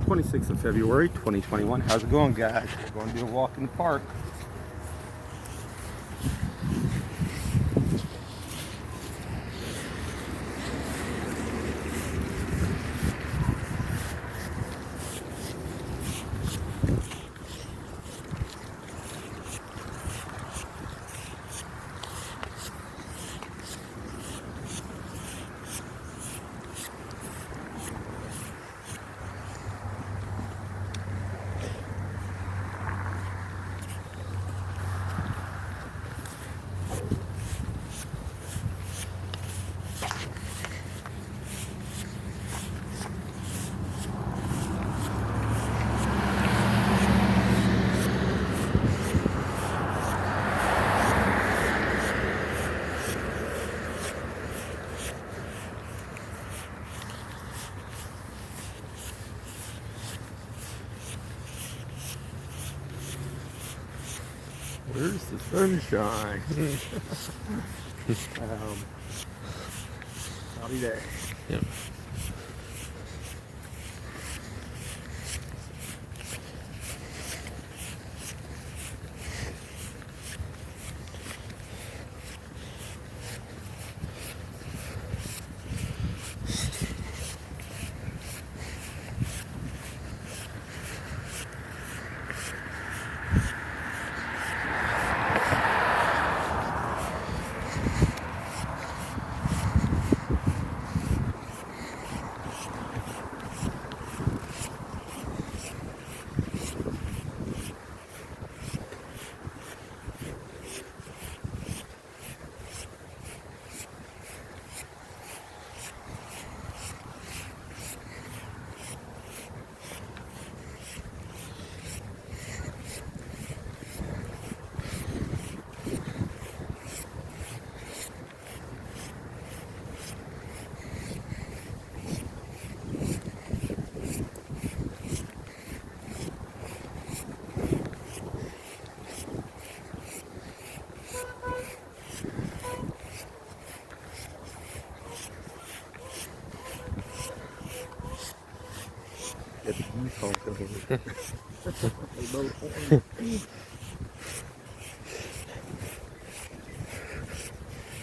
26th of February, 2021. How's it going, guys? We're going to do a walk in the park. Where's the sunshine? Cloudy day. Yep. Get the geese honk over here. They both horn.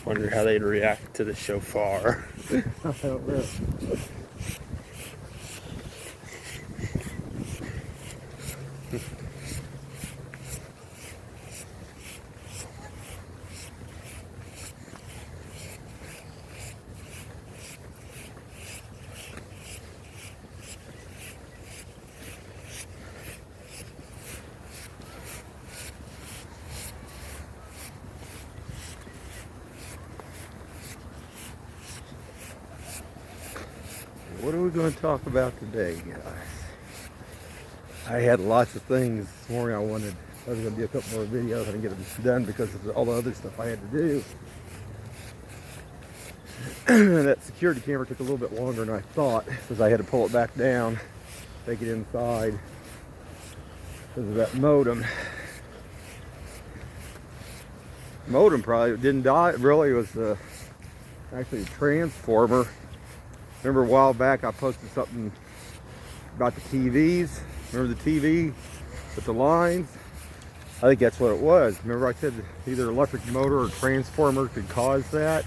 Wonder how they'd react to the shofar. I don't know. What are we going to talk about today, guys? I had lots of things this morning I was going to do a couple more videos and get them done because of all the other stuff I had to do. That security camera took a little bit longer than I thought because I had to pull it back down, take it inside because of that modem. Modem probably didn't die. It really was actually a transformer. Remember a while back I posted something about the TVs. Remember the TV with the lines? I think that's what it was. Remember I said either electric motor or transformer could cause that?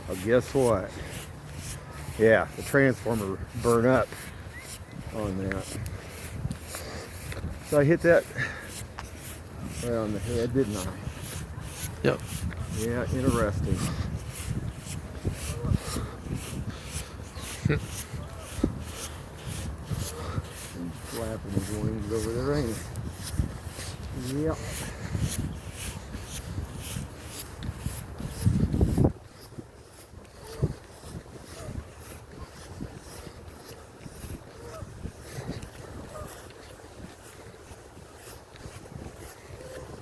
Well, guess what? Yeah, the transformer burned up on that. So I hit that right on the head, didn't I? Yep. Yeah, interesting. Flapping his wings over there, ain't he? Yep.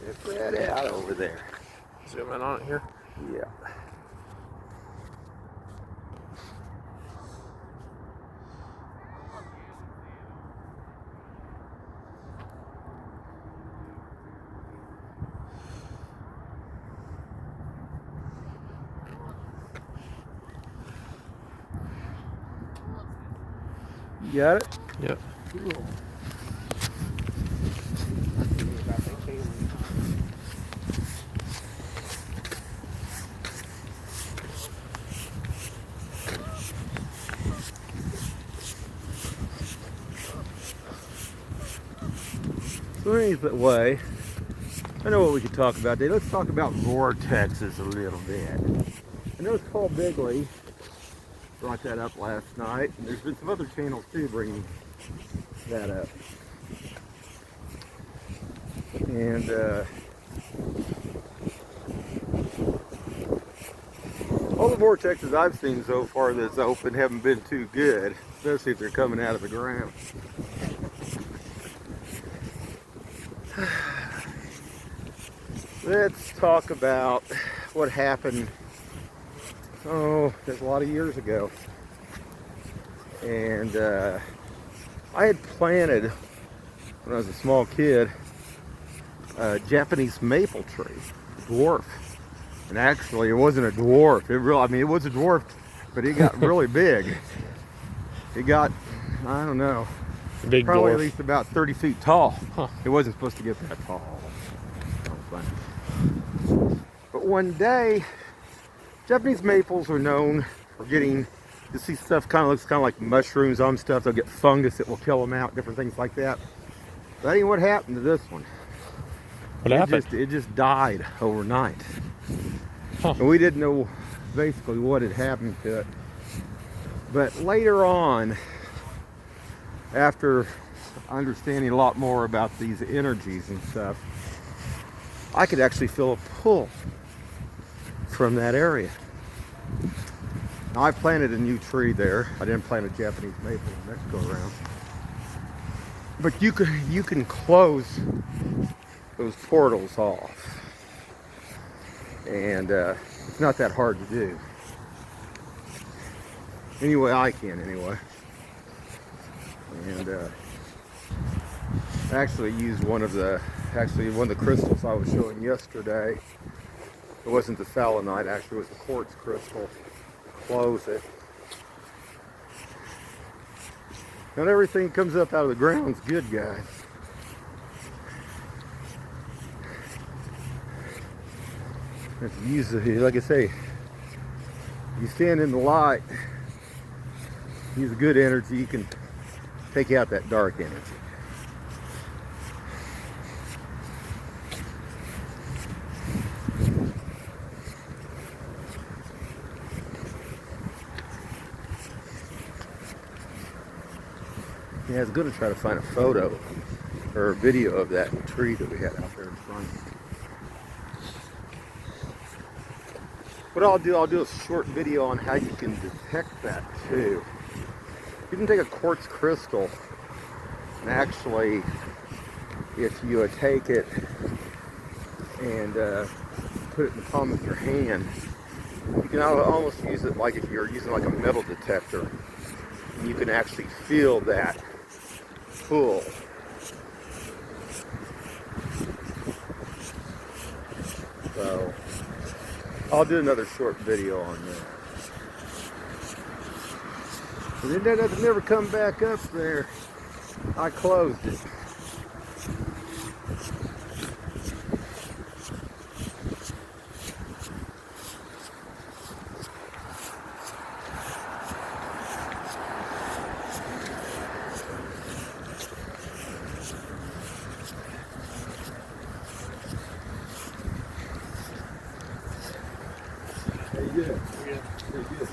Check that out over there. Zoom in on it here. Yeah. You got it? Yep. Cool. So anyway, I know what we could talk about today. Let's talk about vortexes a little bit. I know Paul Bigley brought that up last night, and there's been some other channels too bringing that up. And all the vortexes I've seen so far that's open haven't been too good, especially if they're coming out of the ground. Let's talk about what happened, there's a lot of years ago. And I had planted, when I was a small kid, a Japanese maple tree, dwarf. And actually, it wasn't a dwarf. It was a dwarf, but it got really big. It got, I don't know, Big probably dwarf. at least about 30 feet tall. Huh. It wasn't supposed to get that tall. But one day, Japanese maples are known for getting, you see stuff looks kind of like mushrooms on stuff. They'll get fungus that will kill them out, different things like that. That ain't what happened to this one. What happened? It just died overnight. Huh. And we didn't know basically what had happened to it. But later on, after understanding a lot more about these energies and stuff, I could actually feel a pull from that area. Now, I planted a new tree there. I didn't plant a Japanese maple the next go around. But you can close those portals off. And it's not that hard to do. Anyway, I can anyway. And I actually used one of the crystals I was showing yesterday. It wasn't the selenite, actually it was the quartz crystal. Close it. Not everything that comes up out of the ground is good, guys. If you use like I say, you stand in the light, use a good energy, you can take out that dark energy. Yeah, I was going to try to find a photo or a video of that tree that we had out there in front. What I'll do a short video on how you can detect that too. You can take a quartz crystal and actually, if you take it and put it in the palm of your hand, you can almost use it like if you're using like a metal detector. And you can actually feel that pull. So I'll do another short video on that. And then that doesn't never come back up there. I closed it. Very good. Very good.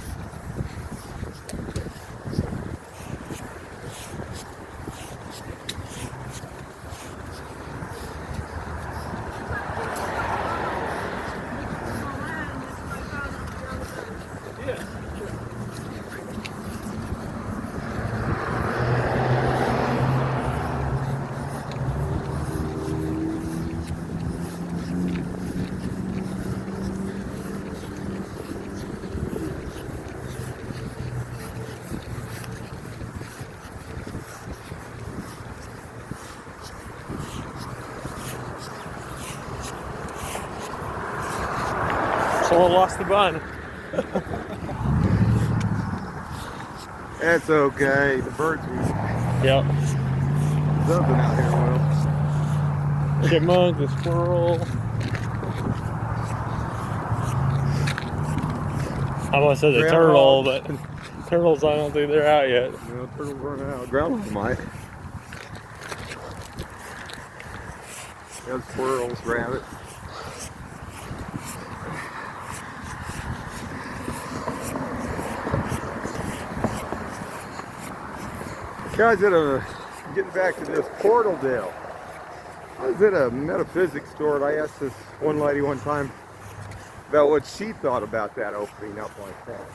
Someone lost the bun. That's okay. The birds were Yep. something out here, Will. Chipmunk, the squirrel. I almost said the turtle, Groundhog. but turtles, I don't think they're out yet. No, turtles run out. Groundhog might. There's squirrels, rabbits. Guys, getting back to this portal deal. I was at a metaphysics store and I asked this one lady one time about what she thought about that opening up like that.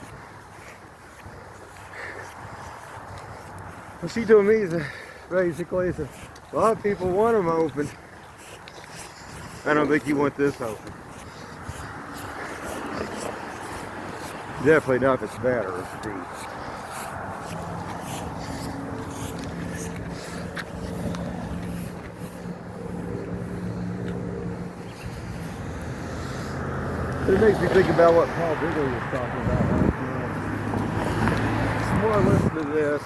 And she told me that basically a lot of people want them open. I don't think you want this open. Definitely not if it's bad or it's deep. It makes me think about what Paul Bigley was talking about last night. The more I listen to this,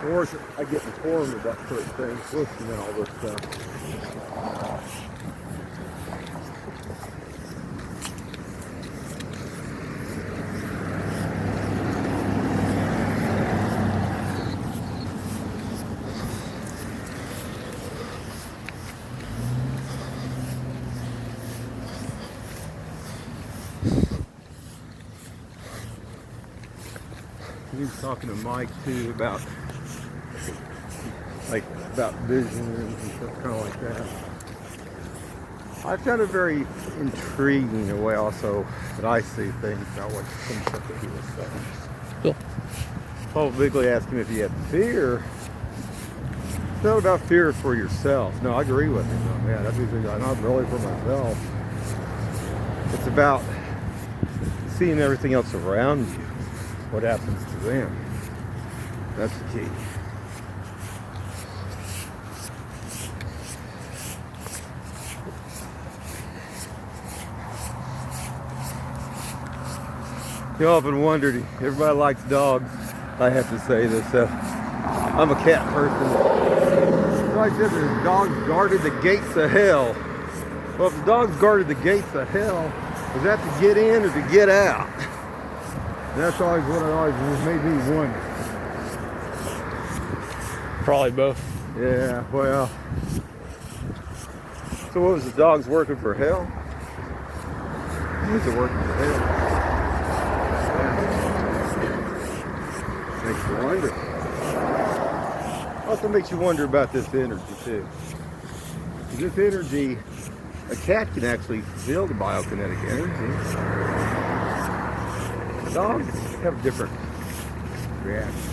the more I get informed about certain things, listening to all this stuff. He was talking to Mike too about visions and stuff kind of like that. I found it very intriguing the way also that I see things about what some stuff that he was saying. Cool. Paul Bigley asked him if he had fear. It's not about fear for yourself. No, I agree with him on that. That's not really for myself. It's about seeing everything else around you. What happens to them? That's the key. You often wondered, everybody likes dogs. I have to say this, I'm a cat person. So I said the dogs guarded the gates of hell. Well, if the dogs guarded the gates of hell, was that to get in or to get out? That's always what made me wonder. Probably both. Yeah, well. So what was the dogs working for hell? Who's it working for hell? Makes you wonder. Also makes you wonder about this energy too. This energy, a cat can actually feel the biokinetic energy. Dogs have different reactions.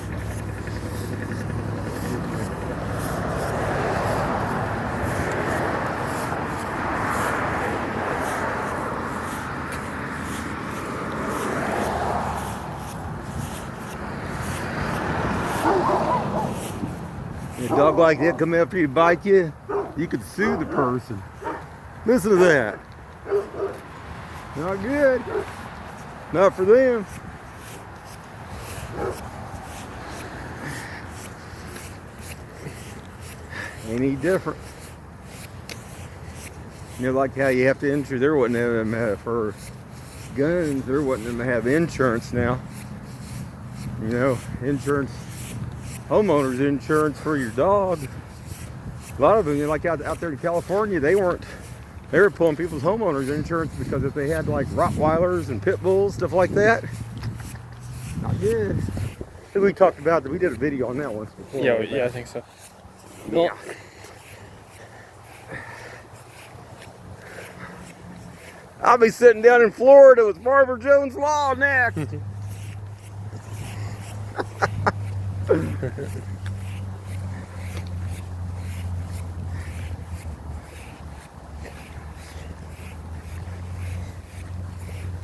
A dog like that come after you to bite you, you could sue the person. Listen to that. Not good. Not for them. Any different. You know, like how you have to insure. There wasn't them for guns. There wasn't them to have insurance now. You know, insurance, homeowners insurance for your dog. A lot of them, like out there in California, they were pulling people's homeowners insurance because if they had like Rottweilers and pit bulls, stuff like that, not good. I think we talked about that. We did a video on that once before. Yeah, I think so. Yeah. I'll be sitting down in Florida with Barbara Jones Law next.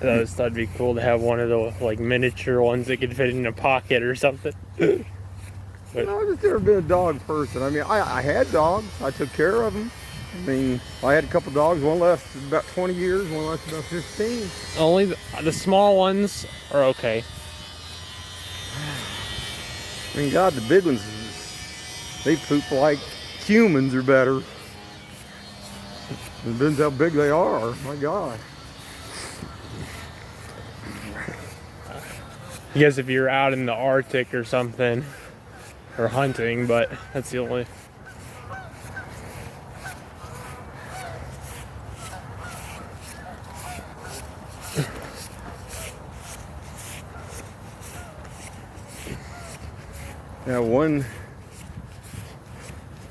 I just thought it'd be cool to have one of the like miniature ones that could fit in a pocket or something. I've just never been a dog person. I mean, I had dogs. I took care of them. I mean, I had a couple dogs. One lasted about 20 years. One lasted about 15. Only the small ones are okay. I mean, God, the big ones, They poop like humans or better. It depends how big they are. My God. I guess if you're out in the Arctic or something, or hunting, but that's the only. Now, one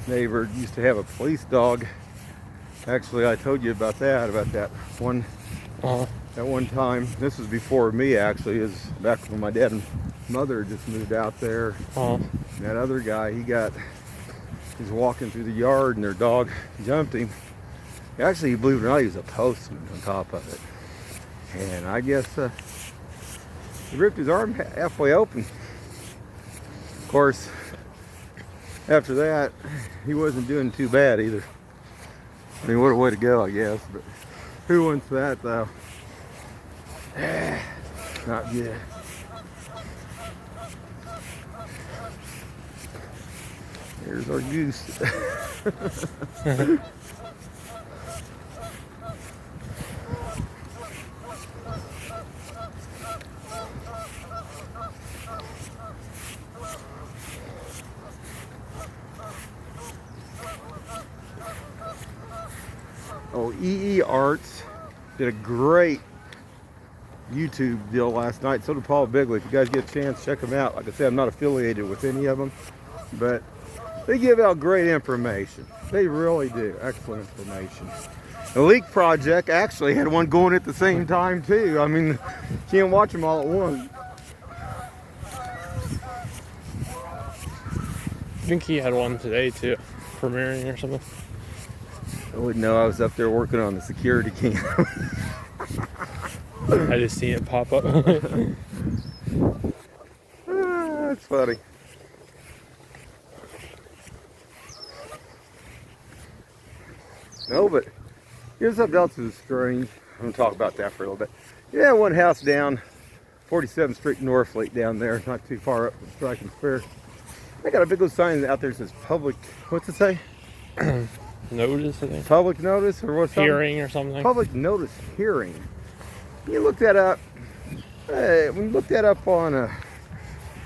neighbor used to have a police dog. Actually, I told you about that one. At one time, this was before me actually, is back when my dad and mother just moved out there. And that other guy, he's walking through the yard and their dog jumped him. Actually, believe it or not, he was a postman on top of it. And I guess he ripped his arm halfway open. Of course, after that, he wasn't doing too bad either. I mean, what a way to go, I guess. But who wants that, though? Not good. Here's our goose. Oh, EE Arts did a great YouTube deal last night. So did Paul Bigley. If you guys get a chance, check them out. Like I said, I'm not affiliated with any of them, but they give out great information. They really do. Excellent information. The Leak Project actually had one going at the same time too. I mean, you can't watch them all at once. I think he had one today too, premiering or something. I wouldn't know. I was up there working on the security cam. I just seen it pop up. That's funny. No, but here's something else that's strange. I'm going to talk about that for a little bit. Yeah, one house down, 47th Street Northfleet down there, not too far up from Striking Fair. They got a big old sign out there that says public, what's it say? Notice, I think. Public notice or what's Hearing or something. Public notice hearing. You look that up. When you look that up on a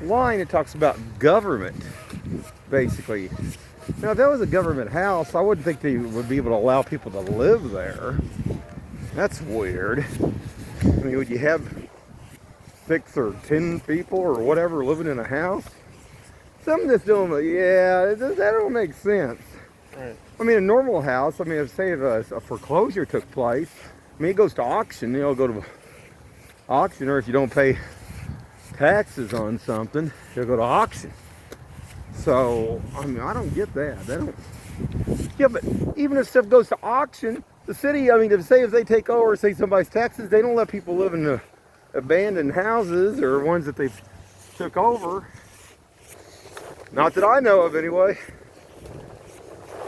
line, it talks about government, basically. Now, if that was a government house, I wouldn't think they would be able to allow people to live there. That's weird. I mean, would you have 6 or 10 people or whatever living in a house? Something that's doing, yeah, that don't make sense. Right. I mean, a normal house, I mean, say if a foreclosure took place, I mean, it goes to auction, you know, go to auction, or if you don't pay taxes on something, it'll go to auction. So, I mean, I don't get that. They don't. Yeah, but even if stuff goes to auction, the city, I mean, if they take over, say somebody's taxes, they don't let people live in the abandoned houses or ones that they took over. Not that I know of, anyway.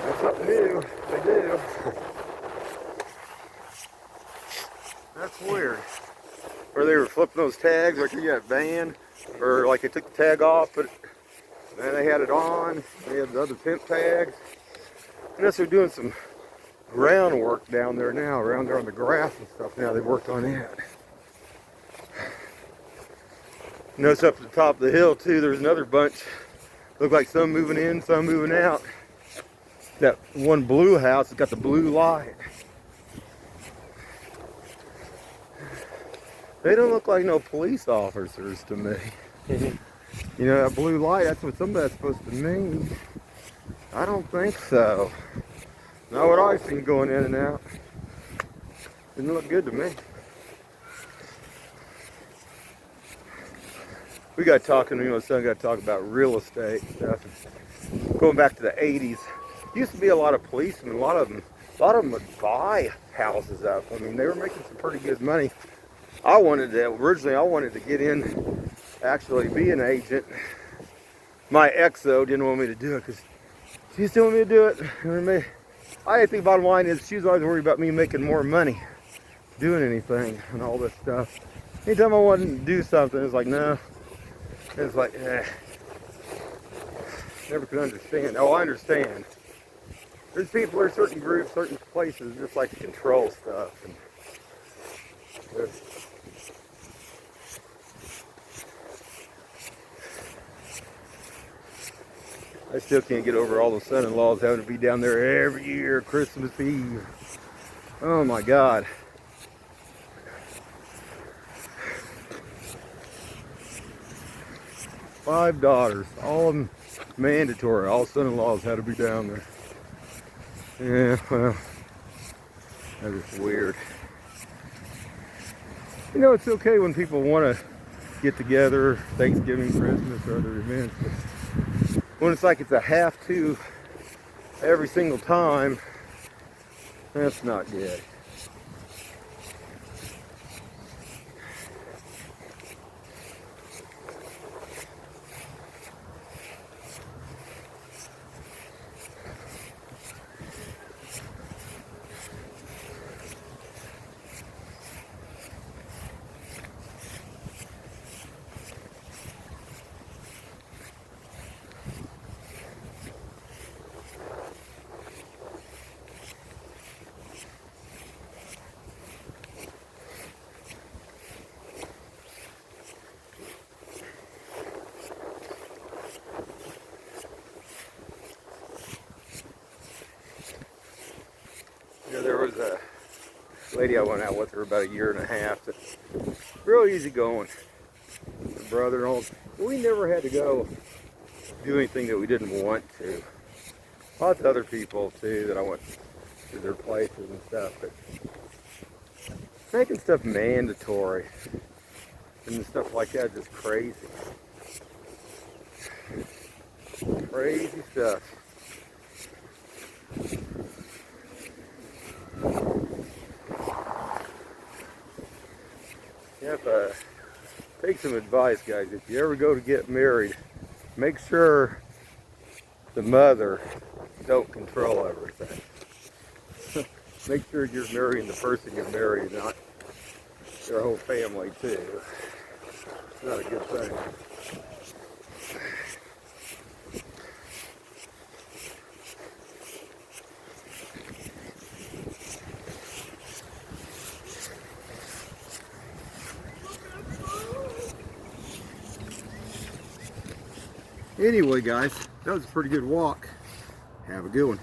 That's something new. They do. That's weird. Or they were flipping those tags, like you got a van, or like they took the tag off, but then they had it on. They had the other temp tags. Unless they're doing some groundwork down there now, around there on the grass and stuff. Now they've worked on that. Notice up at the top of the hill too, there's another bunch. Look like some moving in, some moving out. That one blue house has got the blue light. They don't look like no police officers to me. You know, that blue light, that's what some of that's supposed to mean. I don't think so. Not what I've seen going in and out. Didn't look good to me. We got talking, you know, son got to talk about real estate stuff. Going back to the 80s, used to be a lot of policemen, a lot of them would buy houses up. I mean, they were making some pretty good money. Originally I wanted to get in, actually be an agent. My ex, though, didn't want me to do it because she just didn't want me to do it. I think bottom line is she was always worried about me making more money doing anything and all this stuff. Anytime I wanted to do something, it's like, no. It's like, eh. Never could understand. Oh, I understand. There's people or certain groups, certain places just like to control stuff. And I still can't get over all the son-in-laws having to be down there every year, Christmas Eve. Oh my God. Five daughters, all of them mandatory. All son-in-laws had to be down there. Yeah, well, that is weird. You know, it's okay when people want to get together, Thanksgiving, Christmas, or other events, but when it's like it's a have to every single time, that's not good. You know, there was a lady I went out with for about a year and a half that real easy going. My brother and all, we never had to go do anything that we didn't want to. Lots of other people too that I went to their places and stuff, but making stuff mandatory and stuff like that is just crazy. Crazy stuff. You have to take some advice, guys. If you ever go to get married, make sure the mother don't control everything. Make sure you're marrying the person you're marrying, not their whole family too. It's not a good thing. Anyway, guys, that was a pretty good walk. Have a good one.